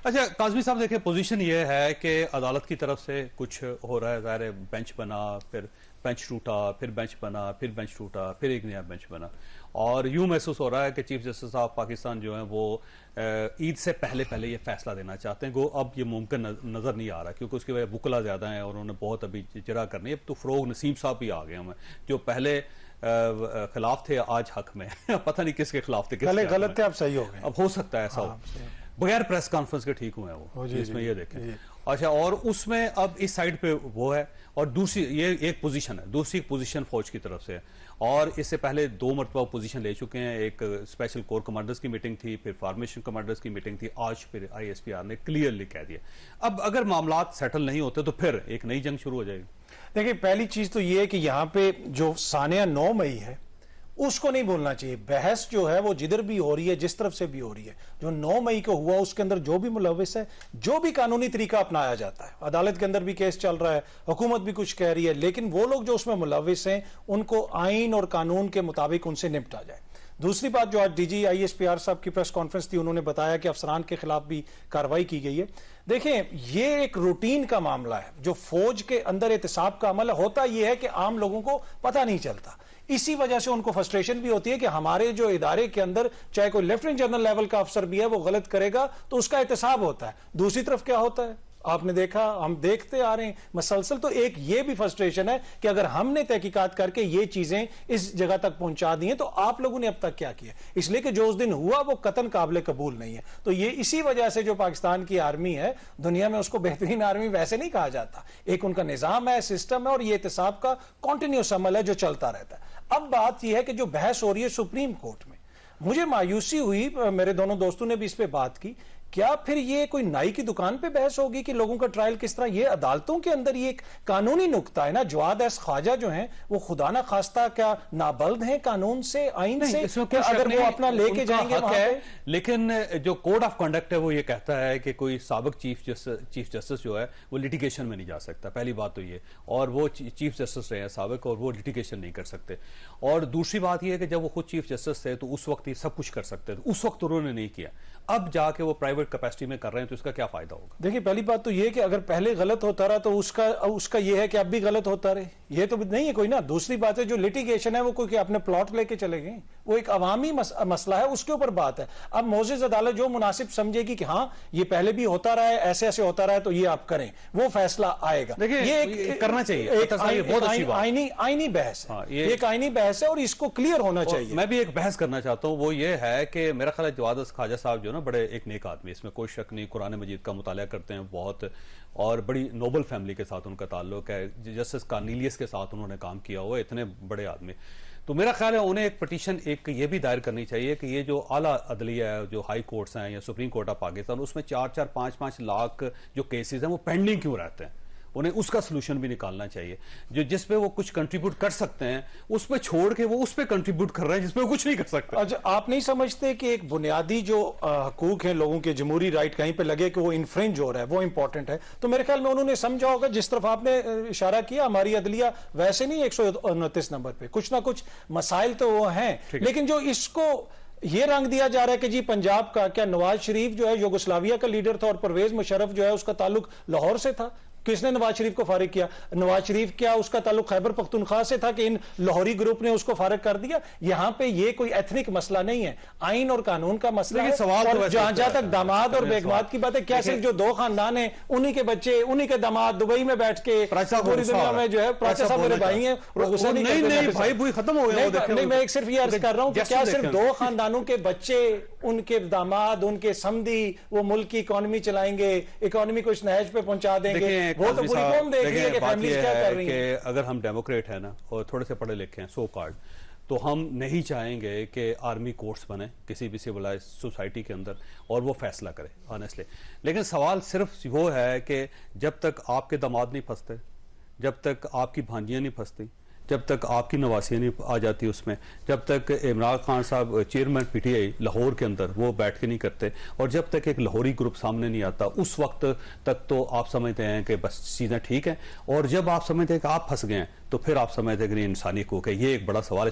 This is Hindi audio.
अच्छा काज़मी साहब, देखिए पोजीशन ये है कि अदालत की तरफ से कुछ हो रहा है, ज़ाहिर है बेंच बना, फिर बेंच टूटा, फिर बेंच बना, फिर बेंच टूटा, फिर एक नया बेंच बना, और यूं महसूस हो रहा है कि चीफ जस्टिस साहब पाकिस्तान जो है वो ईद से पहले पहले ये फैसला देना चाहते हैं। गो अब ये मुमकिन नजर नहीं आ रहा, क्योंकि उसकी वजह बुकला ज्यादा है और उन्होंने बहुत अभी जरा करनी है। अब तो फरोग नसीम साहब भी आ गए हमें, जो पहले खिलाफ थे आज हक में पता नहीं किसके खिलाफ थे, पहले गलत थे, अब सही हो गए। अब हो सकता है ऐसा हो, बगैर प्रेस कॉन्फ्रेंस के ठीक हुए हैं वो, इसमें ये देखें। अच्छा, और उसमें अब इस साइड पे वो है, और दूसरी ये एक पोजीशन है, दूसरी पोजीशन फौज की तरफ से है, और इससे पहले 2 मरतबा पोजीशन ले चुके हैं। एक स्पेशल कोर कमांडर्स की मीटिंग थी, फिर फार्मेशन कमांडर्स की मीटिंग थी, आज फिर ISPR ने क्लियरली कह दिया। अब अगर मामला सेटल नहीं होते तो फिर एक नई जंग शुरू हो जाएगी। देखिए, पहली चीज तो ये है कि यहां पे जो सानिया 9 मई है उसको नहीं भूलना चाहिए। बहस जो है वो जिधर भी हो रही है, जिस तरफ से भी हो रही है, जो 9 मई को हुआ उसके अंदर जो भी मुलविस है, जो भी कानूनी तरीका अपनाया जाता है, अदालत के अंदर भी केस चल रहा है, हुकूमत भी कुछ कह रही है, लेकिन वो लोग जो उसमें मुलविस हैं उनको आइन और कानून के मुताबिक उनसे निपटा जाए। दूसरी बात, जो आज DG ISPR साहब की प्रेस कॉन्फ्रेंस थी, उन्होंने बताया कि अफसरान के खिलाफ भी कार्रवाई की गई है। देखें, ये एक रूटीन का मामला है, जो फौज के अंदर एहतसाब का अमल होता यह है कि आम लोगों को पता नहीं चलता। इसी वजह से उनको फ्रस्ट्रेशन भी होती है कि हमारे जो इदारे के अंदर चाहे कोई लेफ्टिनेंट जनरल लेवल का अफसर भी है, वो गलत करेगा तो उसका एहतसाब होता है। दूसरी तरफ क्या होता है, आपने देखा, हम देखते आ रहे हैं मसलसल। तो एक ये भी फ्रस्ट्रेशन है कि अगर हमने तहकीकात करके ये चीजें इस जगह तक पहुंचा दी हैं तो आप लोगों ने अब तक क्या किया, इसलिए कि जो उस दिन हुआ वो कतन काबिल कबूल नहीं है। तो ये इसी वजह से जो पाकिस्तान की आर्मी है, दुनिया में उसको बेहतरीन आर्मी वैसे नहीं कहा जाता, एक उनका निजाम है, सिस्टम है, और ये एहतसाब का कॉन्टिन्यूस अमल है जो चलता रहता है। अब बात यह है कि जो बहस हो रही है सुप्रीम कोर्ट में, मुझे मायूसी हुई, मेरे दोनों दोस्तों ने भी इस पे बात की, क्या फिर ये कोई नाई की दुकान पे बहस होगी कि लोगों का ट्रायल किस तरह? ये अदालतों के अंदर ये एक कानूनी नुक्ता है ना। जवाद एस ख्वाजा जो हैं वो खुदा ना खास्ता क्या नाबल्द हैं कानून से, आइन से, अगर वो अपना लेके जाएंगे वहां पे। लेकिन जो कोड ऑफ कंडक्ट है वो ये कहता है कि कोई साबिक चीफ जस्टिस जो है वो लिटिगेशन में नहीं जा सकता, पहली बात तो ये, और वो चीफ जस्टिस रहे हैं साबिक, और वो लिटिगेशन नहीं कर सकते। और दूसरी बात यह है कि जब वो खुद चीफ जस्टिस थे तो उस वक्त ये सब कुछ कर सकते थे, उस वक्त उन्होंने नहीं किया। अब जाके वो प्राइवेट कैपेसिटी में कर रहे हैं तो इसका क्या फायदा होगा? देखिए, पहली बात तो ये कि अगर पहले गलत होता रहा तो उसका ये है कि अब भी गलत होता रहे, ये तो नहीं है कोई ना। दूसरी बात है, जो लिटिगेशन है वो कोई अपने प्लॉट लेके चले गए, वो एक अवामी मसला है, उसके ऊपर बात है। अब मोजिज अदालत जो मुनासिब समझेगी कि हाँ ये पहले भी होता रहा है, ऐसे ऐसे होता रहा है, तो ये आप करें, वो फैसला आएगा। देखिए, ये करना चाहिए, आईनी बहस है, एक आईनी बहस है और इसको क्लियर होना चाहिए। मैं भी एक बहस करना चाहता हूं, वो ये है कि मेरा ख्याल है जवाद ख्वाजा साहब जो ना बड़े एक नेक आदमी, इसमें कोई शक नहीं, कुरान मजीद का मुताला करते हैं बहुत, और बड़ी नोबल फैमिली के साथ उनका ताल्लुक है, जस्टिस कार्नीलियस के साथ उन्होंने काम किया हुआ, इतने बड़े आदमी। तो मेरा ख्याल है उन्हें एक पिटीशन एक ये भी दायर करनी चाहिए कि ये जो आला अदलिया है, जो हाई कोर्ट्स हैं या सुप्रीम कोर्ट ऑफ पाकिस्तान, उसमें 4-4, 5-5 लाख जो केसेस हैं वो पेंडिंग क्यों रहते हैं, उन्हें उसका सलूशन भी निकालना चाहिए। जो जिस पे वो कुछ कंट्रीब्यूट कर सकते हैं उस पे छोड़ के वो उस पे कंट्रीब्यूट कर रहे हैं जिस पे वो कुछ नहीं कर सकते। अच्छा, आप नहीं समझते कि एक बुनियादी जो हकूक हैं लोगों के, जमहूरी राइट कहीं पे लगे कि वो इन्फ्रिंज हो रहा है, वो इंपॉर्टेंट है? तो मेरे ख्याल में उन्होंने समझा होगा, जिस तरफ आपने इशारा किया, हमारी अदलिया वैसे नहीं 129 नंबर पे, कुछ ना कुछ मसाइल तो वो हैं, लेकिन जो इसको ये रंग दिया जा रहा है कि जी पंजाब का क्या, नवाज शरीफ जो है यूगोस्लाविया का लीडर था और परवेज मुशर्रफ जो है उसका ताल्लुक लाहौर से था, किसने नवाज शरीफ को फारिग किया? नवाज शरीफ क्या उसका ताल्लुक खैबर पख्तूनख्वा से था कि इन लाहौरी ग्रुप ने उसको फारिग कर दिया? यहां पे ये कोई एथनिक मसला नहीं है, आइन और कानून का मसला है। सवाल और जहां तक दामाद और बेगमात की बात है, क्या सिर्फ जो 2 खानदान है उन्हीं के बच्चे, उन्हीं के दामाद दुबई में बैठ के पूरी दुनिया में जो है, प्राचा साहब मेरे भाई हैं, नहीं भाई भाई खत्म हो गया। नहीं, मैं एक सिर्फ ये अर्ज कर रहा हूं कि क्या सिर्फ 2 खानदानों के बच्चे, उनके दामाद, उनके समधी वो मुल्क की इकोनॉमी चलाएंगे, इकोनॉमी को इस नहज पे पहुंचा देंगे? वो तो पूरी कौम देख रही है कि फैमिलीज क्या कर रही हैं। अगर हम डेमोक्रेट है ना और थोड़े से पढ़े लिखे हैं सो कॉल्ड, तो हम नहीं चाहेंगे कि आर्मी कोर्ट्स बने किसी भी सिविलाइज्ड सोसाइटी के अंदर और वो फैसला करे ऑनेस्टली। लेकिन सवाल सिर्फ वो है कि जब तक आपके दामाद नहीं फंसते, जब तक आपकी भांजियां नहीं फंसती, जब तक आपकी नवासियां नहीं आ जाती उसमें, जब तक इमरान खान साहब चेयरमैन PTI लाहौर के अंदर वो बैठ के नहीं करते, और जब तक एक लाहौरी ग्रुप सामने नहीं आता, उस वक्त तक तो आप समझते हैं कि बस चीज़ें ठीक हैं। और जब आप समझते हैं कि आप फंस गए हैं तो फिर आप समझते हैं कि इंसानी को, ये एक बड़ा सवाल है।